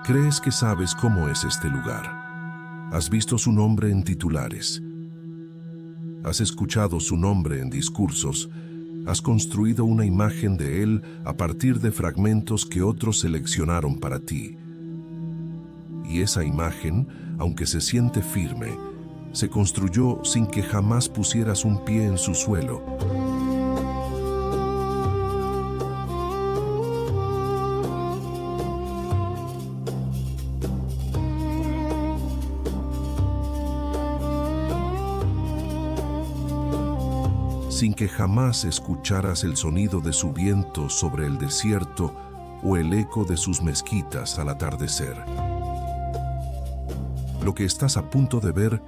Crees que sabes cómo es este lugar. Has visto su nombre en titulares. Has escuchado su nombre en discursos. Has construido una imagen de él a partir de fragmentos que otros seleccionaron para ti. Y esa imagen, aunque se siente firme, se construyó sin que jamás pusieras un pie en su suelo. Sin que jamás escucharas el sonido de su viento sobre el desierto o el eco de sus mezquitas al atardecer. Lo que estás a punto de ver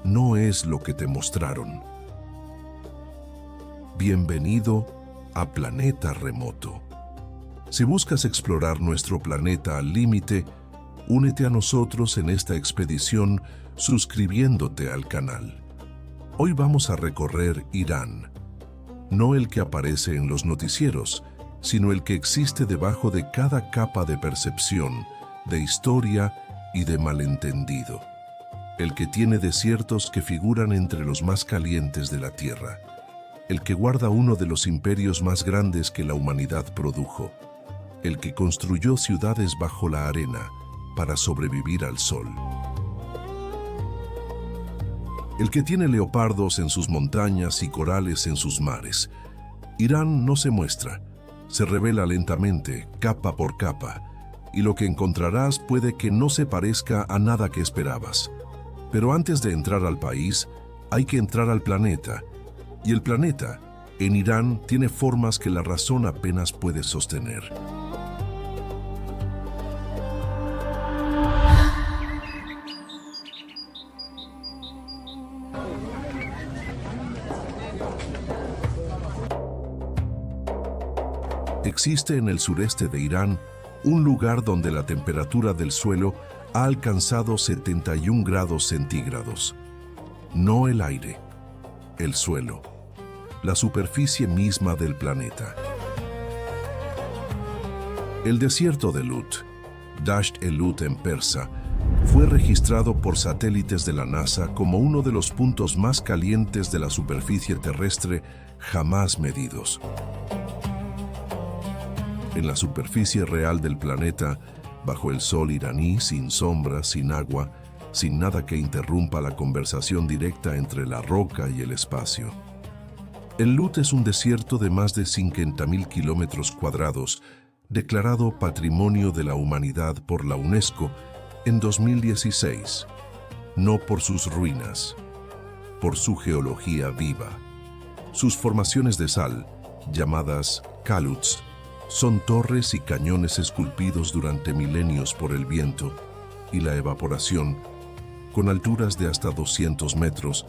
no es lo que te mostraron. Bienvenido a Planeta Remoto. Si buscas explorar nuestro planeta al límite, únete a nosotros en esta expedición suscribiéndote al canal. Hoy vamos a recorrer Irán, no el que aparece en los noticieros, sino el que existe debajo de cada capa de percepción, de historia y de malentendido. El que tiene desiertos que figuran entre los más calientes de la Tierra. El que guarda uno de los imperios más grandes que la humanidad produjo. El que construyó ciudades bajo la arena para sobrevivir al sol. El que tiene leopardos en sus montañas y corales en sus mares. Irán no se muestra, se revela lentamente, capa por capa, y lo que encontrarás puede que no se parezca a nada que esperabas. Pero antes de entrar al país, hay que entrar al planeta, y el planeta, en Irán, tiene formas que la razón apenas puede sostener. Existe en el sureste de Irán un lugar donde la temperatura del suelo ha alcanzado 71 grados centígrados. No el aire, el suelo, la superficie misma del planeta. El desierto de Lut, Dasht-e-Lut en persa, fue registrado por satélites de la NASA como uno de los puntos más calientes de la superficie terrestre jamás medidos. En la superficie real del planeta, bajo el sol iraní, sin sombra, sin agua, sin nada que interrumpa la conversación directa entre la roca y el espacio. El Lut es un desierto de más de 50.000 kilómetros cuadrados, declarado Patrimonio de la Humanidad por la UNESCO en 2016, no por sus ruinas, por su geología viva. Sus formaciones de sal, llamadas caluts, son torres y cañones esculpidos durante milenios por el viento y la evaporación, con alturas de hasta 200 metros,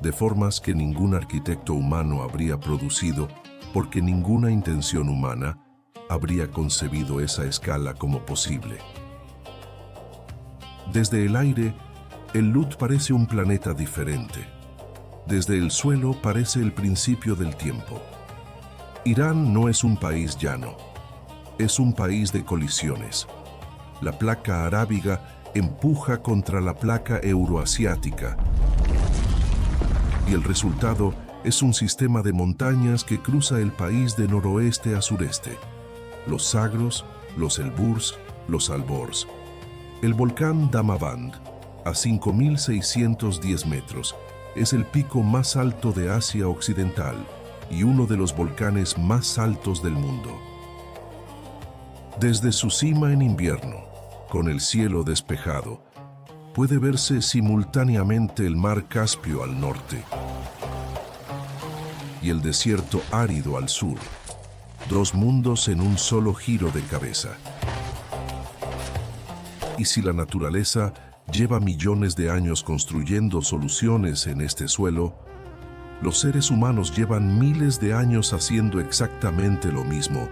de formas que ningún arquitecto humano habría producido, porque ninguna intención humana habría concebido esa escala como posible. Desde el aire, el Lut parece un planeta diferente. Desde el suelo parece el principio del tiempo. Irán no es un país llano, es un país de colisiones. La placa arábiga empuja contra la placa euroasiática y el resultado es un sistema de montañas que cruza el país de noroeste a sureste. Los Zagros, los Elburz, los Alborz. El volcán Damavand, a 5.610 metros, es el pico más alto de Asia Occidental y uno de los volcanes más altos del mundo. Desde su cima en invierno, con el cielo despejado, puede verse simultáneamente el mar Caspio al norte y el desierto árido al sur, dos mundos en un solo giro de cabeza. Y si la naturaleza lleva millones de años construyendo soluciones en este suelo, los seres humanos llevan miles de años haciendo exactamente lo mismo,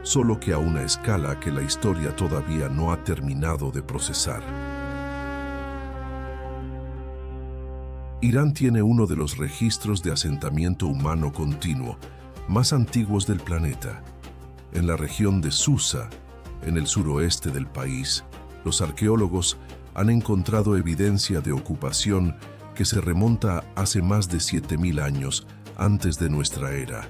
solo que a una escala que la historia todavía no ha terminado de procesar. Irán tiene uno de los registros de asentamiento humano continuo más antiguos del planeta. En la región de Susa, en el suroeste del país, Los arqueólogos han encontrado evidencia de ocupación que se remonta hace más de 7000 años antes de nuestra era.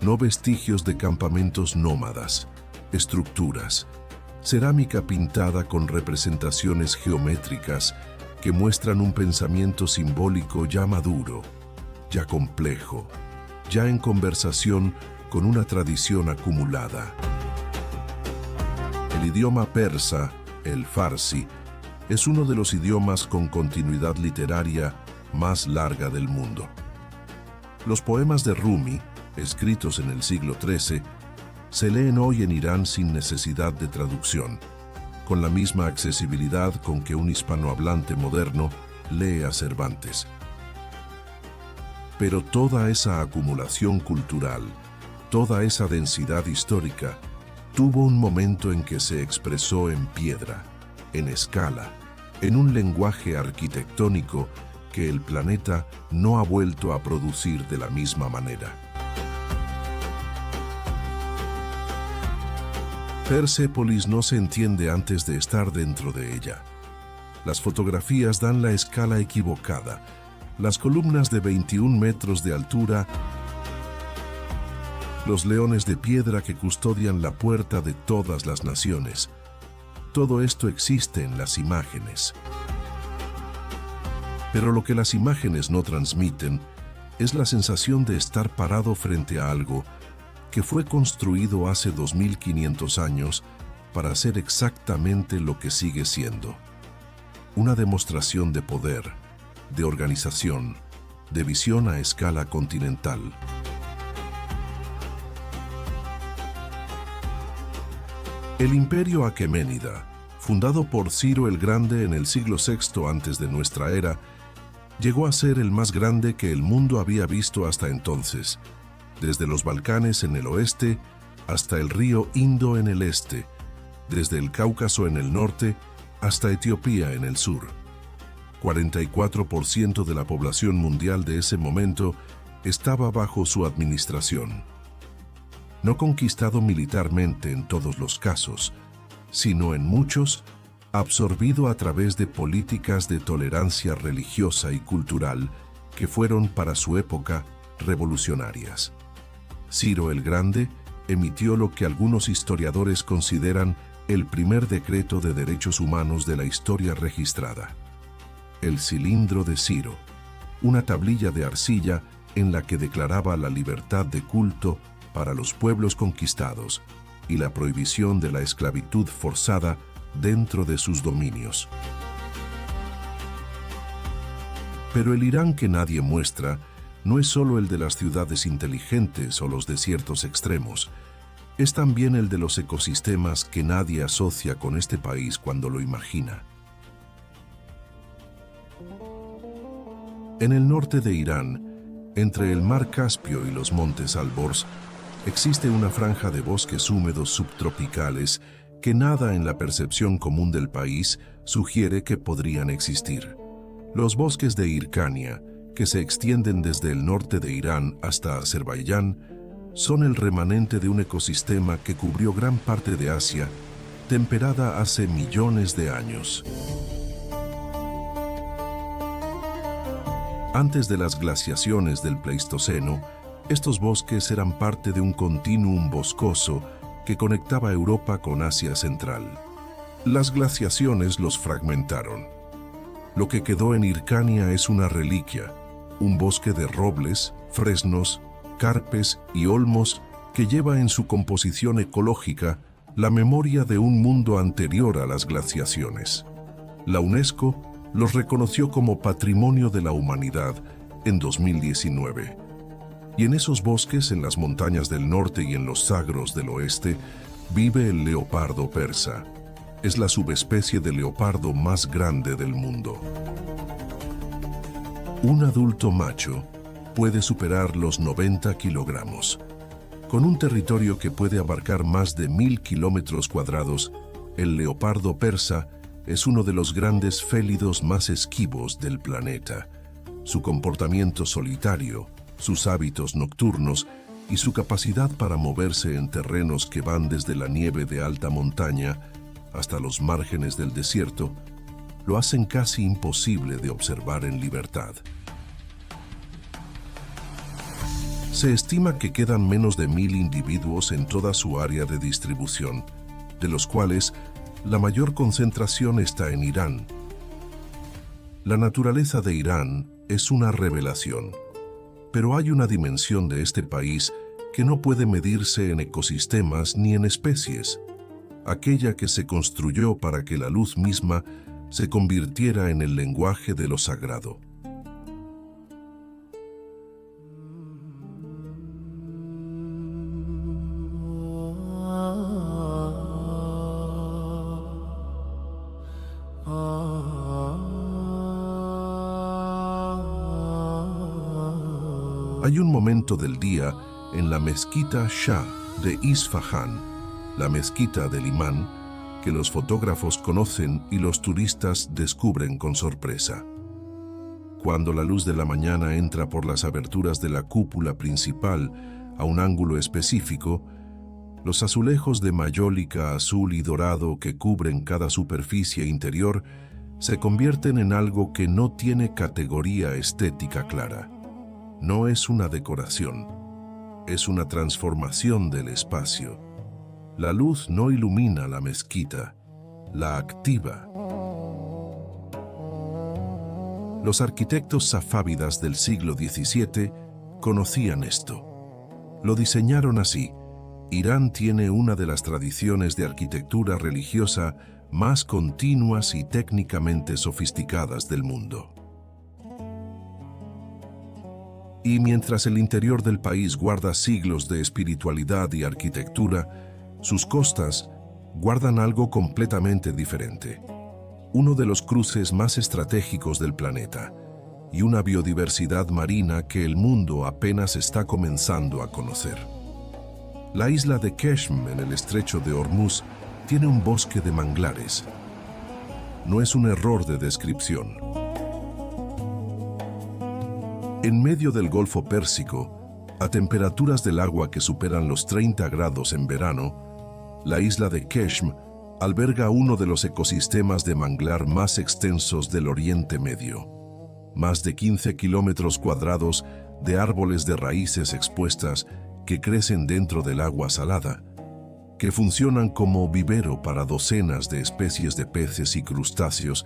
No vestigios de campamentos nómadas, estructuras, cerámica pintada con representaciones geométricas que muestran un pensamiento simbólico ya maduro, ya complejo, ya en conversación con una tradición acumulada. El idioma persa, el farsi, es uno de los idiomas con continuidad literaria más larga del mundo. Los poemas de Rumi, escritos en el siglo XIII, se leen hoy en Irán sin necesidad de traducción, con la misma accesibilidad con que un hispanohablante moderno lee a Cervantes. Pero toda esa acumulación cultural, toda esa densidad histórica, tuvo un momento en que se expresó en piedra, en escala, en un lenguaje arquitectónico que el planeta no ha vuelto a producir de la misma manera. Persépolis no se entiende antes de estar dentro de ella. Las fotografías dan la escala equivocada. Las columnas de 21 metros de altura, los leones de piedra que custodian la puerta de todas las naciones. Todo esto existe en las imágenes. Pero lo que las imágenes no transmiten es la sensación de estar parado frente a algo que fue construido hace 2500 años para ser exactamente lo que sigue siendo. Una demostración de poder, de organización, de visión a escala continental. El Imperio Aqueménida, fundado por Ciro el Grande en el siglo VI antes de nuestra era, llegó a ser el más grande que el mundo había visto hasta entonces, desde los Balcanes en el oeste hasta el río Indo en el este, desde el Cáucaso en el norte hasta Etiopía en el sur. 44% de la población mundial de ese momento estaba bajo su administración. No conquistado militarmente en todos los casos, sino en muchos, absorbido a través de políticas de tolerancia religiosa y cultural que fueron para su época revolucionarias. Ciro el Grande emitió lo que algunos historiadores consideran el primer decreto de derechos humanos de la historia registrada. El Cilindro de Ciro, una tablilla de arcilla en la que declaraba la libertad de culto para los pueblos conquistados y la prohibición de la esclavitud forzada dentro de sus dominios. Pero el Irán que nadie muestra no es solo el de las ciudades inteligentes o los desiertos extremos, es también el de los ecosistemas que nadie asocia con este país cuando lo imagina. En el norte de Irán, entre el mar Caspio y los montes Alborz, existe una franja de bosques húmedos subtropicales que nada en la percepción común del país sugiere que podrían existir. Los bosques de Hircania, que se extienden desde el norte de Irán hasta Azerbaiyán, son el remanente de un ecosistema que cubrió gran parte de Asia, temperada hace millones de años. Antes de las glaciaciones del Pleistoceno, estos bosques eran parte de un continuum boscoso que conectaba Europa con Asia Central. Las glaciaciones los fragmentaron. Lo que quedó en Hircania es una reliquia, un bosque de robles, fresnos, carpes y olmos que lleva en su composición ecológica la memoria de un mundo anterior a las glaciaciones. La UNESCO los reconoció como Patrimonio de la Humanidad en 2019. Y en esos bosques, en las montañas del norte y en los sagros del oeste, vive el leopardo persa. Es la subespecie de leopardo más grande del mundo. Un adulto macho puede superar los 90 kilogramos. Con un territorio que puede abarcar más de 1000 kilómetros cuadrados, el leopardo persa es uno de los grandes félidos más esquivos del planeta. Su comportamiento solitario, sus hábitos nocturnos y su capacidad para moverse en terrenos que van desde la nieve de alta montaña hasta los márgenes del desierto, lo hacen casi imposible de observar en libertad. Se estima que quedan menos de 1000 individuos en toda su área de distribución, de los cuales la mayor concentración está en Irán. La naturaleza de Irán es una revelación, pero hay una dimensión de este país que no puede medirse en ecosistemas ni en especies, aquella que se construyó para que la luz misma se convirtiera en el lenguaje de lo sagrado. Hay un momento del día en la mezquita Shah de Isfahán, la mezquita del imán, que los fotógrafos conocen y los turistas descubren con sorpresa. Cuando la luz de la mañana entra por las aberturas de la cúpula principal a un ángulo específico, los azulejos de mayólica azul y dorado que cubren cada superficie interior se convierten en algo que no tiene categoría estética clara. No es una decoración, es una transformación del espacio. La luz no ilumina la mezquita, la activa. Los arquitectos safávidas del siglo XVII conocían esto. Lo diseñaron así. Irán tiene una de las tradiciones de arquitectura religiosa más continuas y técnicamente sofisticadas del mundo. Y mientras el interior del país guarda siglos de espiritualidad y arquitectura, sus costas guardan algo completamente diferente. Uno de los cruces más estratégicos del planeta y una biodiversidad marina que el mundo apenas está comenzando a conocer. La isla de Keshm, en el estrecho de Hormuz, tiene un bosque de manglares. No es un error de descripción. En medio del Golfo Pérsico, a temperaturas del agua que superan los 30 grados en verano, la isla de Keshm alberga uno de los ecosistemas de manglar más extensos del Oriente Medio. Más de 15 kilómetros cuadrados de árboles de raíces expuestas que crecen dentro del agua salada, que funcionan como vivero para docenas de especies de peces y crustáceos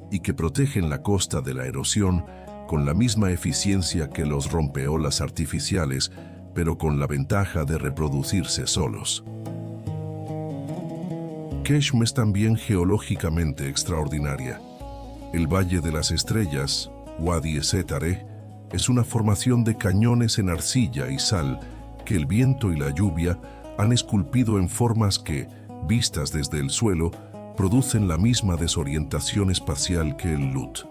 y que protegen la costa de la erosión con la misma eficiencia que los rompeolas artificiales, pero con la ventaja de reproducirse solos. Keshm es también geológicamente extraordinaria. El Valle de las Estrellas, Wadi Setare, es una formación de cañones en arcilla y sal que el viento y la lluvia han esculpido en formas que, vistas desde el suelo, producen la misma desorientación espacial que el Lut.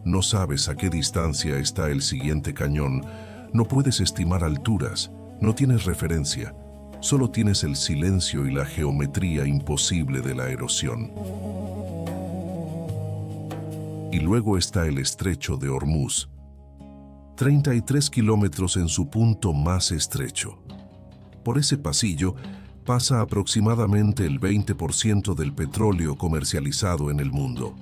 No sabes a qué distancia está el siguiente cañón, no puedes estimar alturas, no tienes referencia, solo tienes el silencio y la geometría imposible de la erosión. Y luego está el estrecho de Hormuz, 33 kilómetros en su punto más estrecho. Por ese pasillo pasa aproximadamente el 20% del petróleo comercializado en el mundo.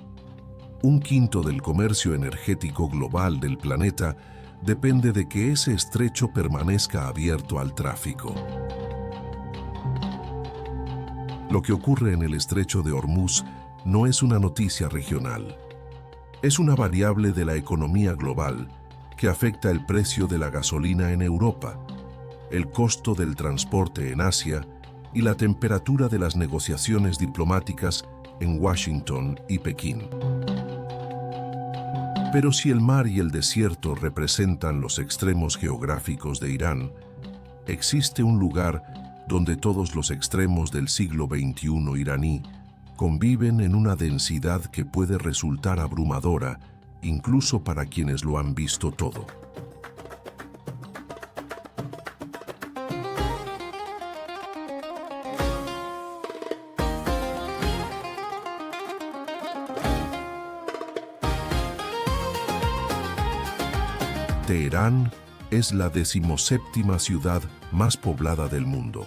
Un quinto del comercio energético global del planeta depende de que ese estrecho permanezca abierto al tráfico. Lo que ocurre en el estrecho de Hormuz no es una noticia regional. Es una variable de la economía global que afecta el precio de la gasolina en Europa, el costo del transporte en Asia y la temperatura de las negociaciones diplomáticas en Washington y Pekín. Pero si el mar y el desierto representan los extremos geográficos de Irán, existe un lugar donde todos los extremos del siglo XXI iraní conviven en una densidad que puede resultar abrumadora, incluso para quienes lo han visto todo. Teherán es la 17ª ciudad más poblada del mundo.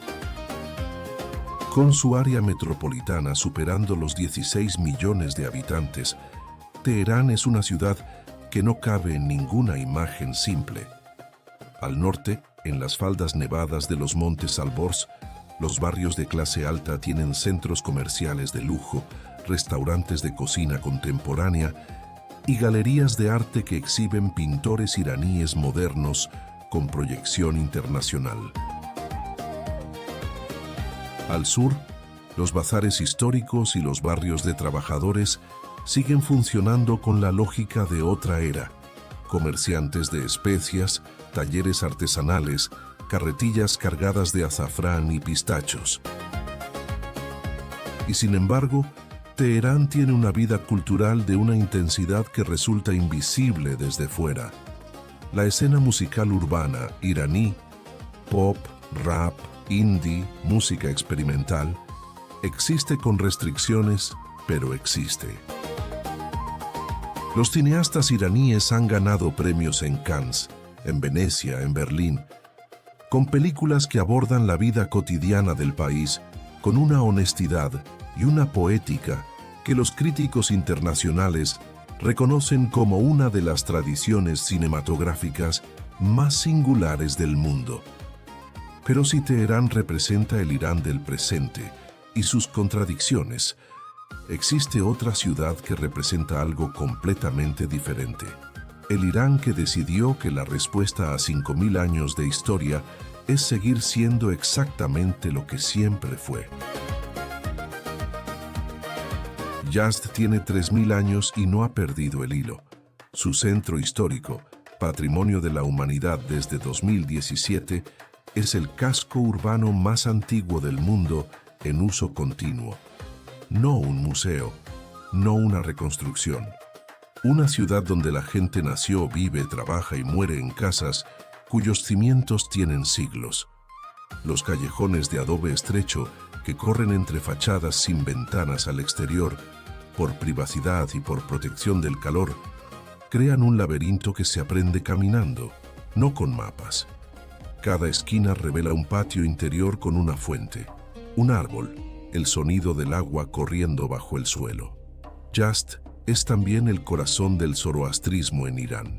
Con su área metropolitana superando los 16 millones de habitantes, Teherán es una ciudad que no cabe en ninguna imagen simple. Al norte, en las faldas nevadas de los montes Alborz, los barrios de clase alta tienen centros comerciales de lujo, restaurantes de cocina contemporánea y galerías de arte que exhiben pintores iraníes modernos con proyección internacional. Al sur, los bazares históricos y los barrios de trabajadores siguen funcionando con la lógica de otra era. Comerciantes de especias, talleres artesanales, carretillas cargadas de azafrán y pistachos. Y sin embargo, Teherán tiene una vida cultural de una intensidad que resulta invisible desde fuera. La escena musical urbana iraní, pop, rap, indie, música experimental, existe con restricciones, pero existe. Los cineastas iraníes han ganado premios en Cannes, en Venecia, en Berlín, con películas que abordan la vida cotidiana del país con una honestidad y una poética que los críticos internacionales reconocen como una de las tradiciones cinematográficas más singulares del mundo. Pero si Teherán representa el Irán del presente y sus contradicciones, existe otra ciudad que representa algo completamente diferente. El Irán que decidió que la respuesta a 5.000 años de historia es seguir siendo exactamente lo que siempre fue. Yazd tiene 3.000 años y no ha perdido el hilo. Su centro histórico, Patrimonio de la Humanidad desde 2017, es el casco urbano más antiguo del mundo en uso continuo. No un museo, no una reconstrucción. Una ciudad donde la gente nació, vive, trabaja y muere en casas cuyos cimientos tienen siglos. Los callejones de adobe estrecho que corren entre fachadas sin ventanas al exterior, por privacidad y por protección del calor, crean un laberinto que se aprende caminando, no con mapas. Cada esquina revela un patio interior con una fuente, un árbol, el sonido del agua corriendo bajo el suelo. Yazd es también el corazón del zoroastrismo en Irán.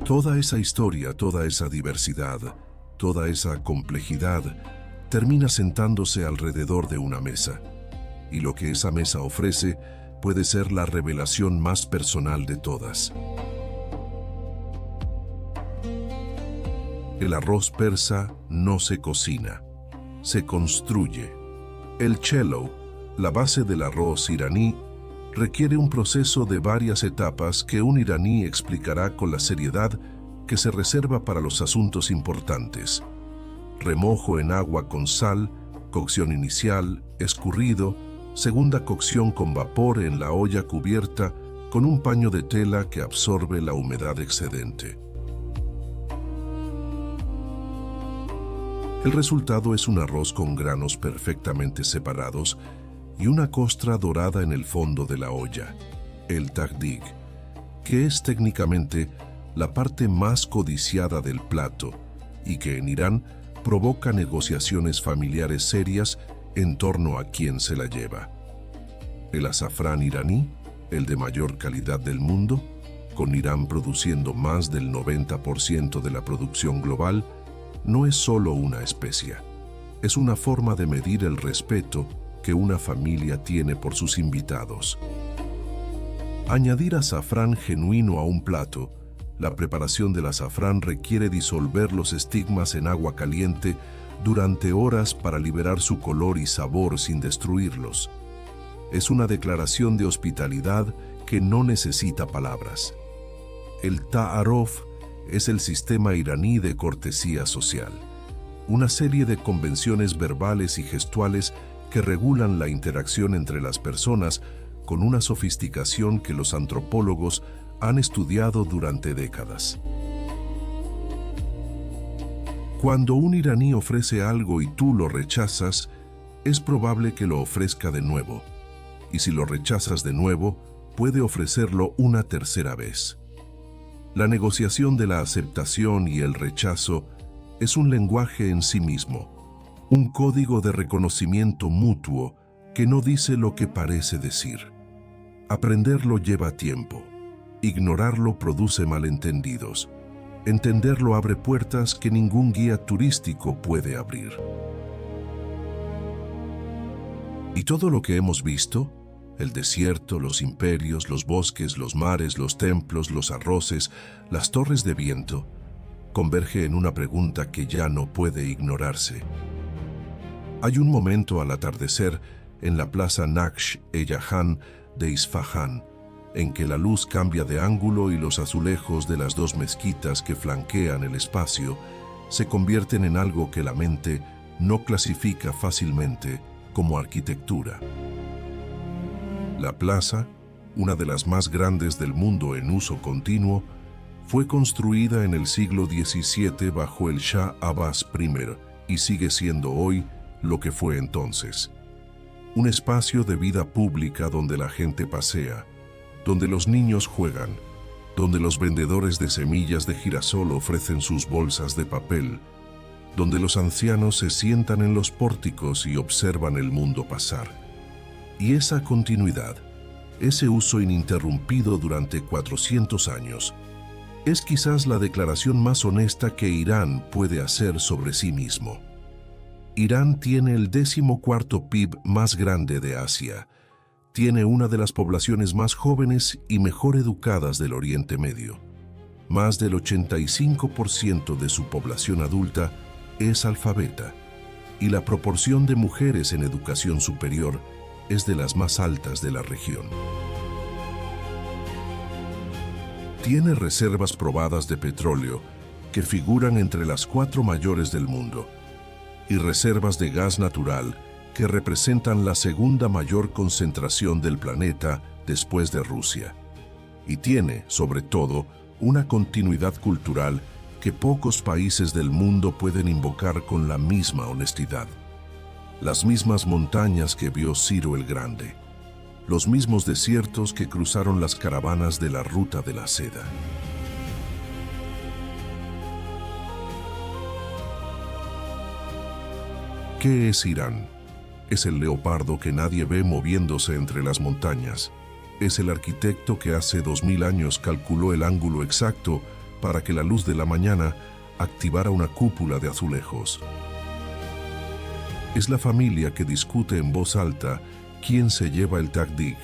Toda esa historia, toda esa diversidad, toda esa complejidad termina sentándose alrededor de una mesa. Y lo que esa mesa ofrece puede ser la revelación más personal de todas. El arroz persa no se cocina, se construye. El cello, la base del arroz iraní, requiere un proceso de varias etapas que un iraní explicará con la seriedad que se reserva para los asuntos importantes. Remojo en agua con sal, cocción inicial, escurrido, segunda cocción con vapor en la olla cubierta con un paño de tela que absorbe la humedad excedente. El resultado es un arroz con granos perfectamente separados y una costra dorada en el fondo de la olla, el tagdig, que es técnicamente la parte más codiciada del plato y que en Irán provoca negociaciones familiares serias en torno a quién se la lleva. El azafrán iraní, el de mayor calidad del mundo, con Irán produciendo más del 90% de la producción global, no es solo una especia, es una forma de medir el respeto que una familia tiene por sus invitados. Añadir azafrán genuino a un plato, la preparación del azafrán requiere disolver los estigmas en agua caliente durante horas para liberar su color y sabor sin destruirlos. Es una declaración de hospitalidad que no necesita palabras. El ta'aruf es el sistema iraní de cortesía social, una serie de convenciones verbales y gestuales que regulan la interacción entre las personas con una sofisticación que los antropólogos han estudiado durante décadas. Cuando un iraní ofrece algo y tú lo rechazas, es probable que lo ofrezca de nuevo, y si lo rechazas de nuevo, puede ofrecerlo una tercera vez. La negociación de la aceptación y el rechazo es un lenguaje en sí mismo, Un código de reconocimiento mutuo que no dice lo que parece decir. Aprenderlo lleva tiempo. Ignorarlo produce malentendidos. Entenderlo abre puertas que ningún guía turístico puede abrir. Y todo lo que hemos visto, el desierto, los imperios, los bosques, los mares, los templos, los arroces, las torres de viento, converge en una pregunta que ya no puede ignorarse. Hay un momento al atardecer en la plaza Naksh-e-Jahan de Isfahán, en que la luz cambia de ángulo y los azulejos de las dos mezquitas que flanquean el espacio se convierten en algo que la mente no clasifica fácilmente como arquitectura. La plaza, una de las más grandes del mundo en uso continuo, fue construida en el siglo XVII bajo el Shah Abbas I y sigue siendo hoy lo que fue entonces. Un espacio de vida pública donde la gente pasea, donde los niños juegan, donde los vendedores de semillas de girasol ofrecen sus bolsas de papel, donde los ancianos se sientan en los pórticos y observan el mundo pasar. Y esa continuidad, ese uso ininterrumpido durante 400 años, es quizás la declaración más honesta que Irán puede hacer sobre sí mismo. Irán tiene el 14º PIB más grande de Asia. Tiene una de las poblaciones más jóvenes y mejor educadas del Oriente Medio. Más del 85% de su población adulta es alfabeta, y la proporción de mujeres en educación superior es de las más altas de la región. Tiene reservas probadas de petróleo que figuran entre las 4 mayores del mundo, y reservas de gas natural que representan la segunda mayor concentración del planeta después de Rusia. Y tiene, sobre todo, una continuidad cultural que pocos países del mundo pueden invocar con la misma honestidad. Las mismas montañas que vio Ciro el Grande, los mismos desiertos que cruzaron las caravanas de la Ruta de la Seda. ¿Qué es Irán? Es el leopardo que nadie ve moviéndose entre las montañas. Es el arquitecto que hace 2000 años calculó el ángulo exacto para que la luz de la mañana activara una cúpula de azulejos. Es la familia que discute en voz alta quién se lleva el Takdik.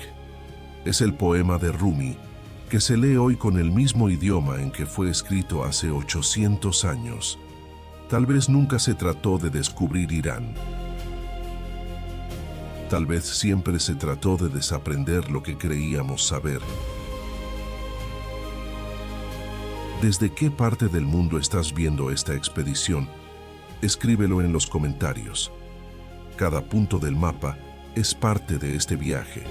Es el poema de Rumi, que se lee hoy con el mismo idioma en que fue escrito hace 800 años. Tal vez nunca se trató de descubrir Irán. Tal vez siempre se trató de desaprender lo que creíamos saber. ¿Desde qué parte del mundo estás viendo esta expedición? Escríbelo en los comentarios. Cada punto del mapa es parte de este viaje.